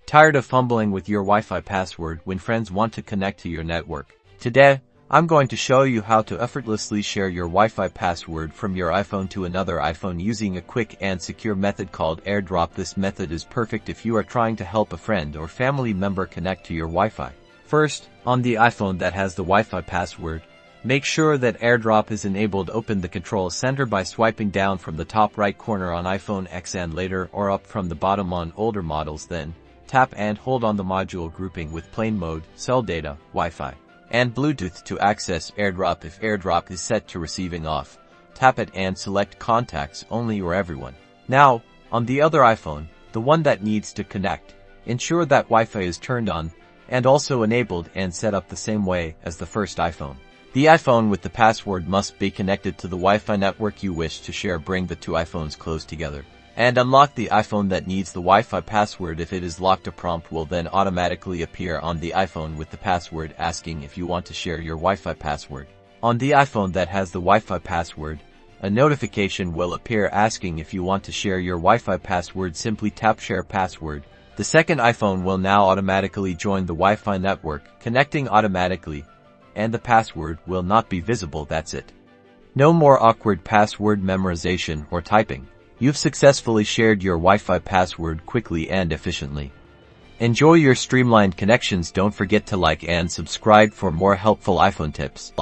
Tired of fumbling with your Wi-Fi password when friends want to connect to your network? Today, I'm going to show you how to effortlessly share your Wi-Fi password from your iPhone to another iPhone using a quick and secure method called AirDrop. This method is perfect if you are trying to help a friend or family member connect to your Wi-Fi. First, on the iPhone that has the Wi-Fi password, make sure that AirDrop is enabled. Open the control center by swiping down from the top right corner on iPhone X and later or up from the bottom on older models. Then, tap and hold on the module grouping with plane mode, cell data, Wi-Fi, and Bluetooth to access AirDrop. If AirDrop is set to receiving off, tap it and select contacts only or everyone. Now, on the other iPhone, the one that needs to connect, ensure that Wi-Fi is turned on and also enabled and set up the same way as the first iPhone. The iPhone with the password must be connected to the Wi-Fi network you wish to share. Bring the two iPhones close together and unlock the iPhone that needs the Wi-Fi password. If it is locked, a prompt will then automatically appear on the iPhone with the password asking if you want to share your Wi-Fi password. On the iPhone that has the Wi-Fi password, a notification will appear asking if you want to share your Wi-Fi password. Simply tap Share Password. The second iPhone will now automatically join the Wi-Fi network, connecting automatically, and the password will not be visible. That's it. No more awkward password memorization or typing. You've successfully shared your Wi-Fi password quickly and efficiently. Enjoy your streamlined connections. Don't forget to like and subscribe for more helpful iPhone tips.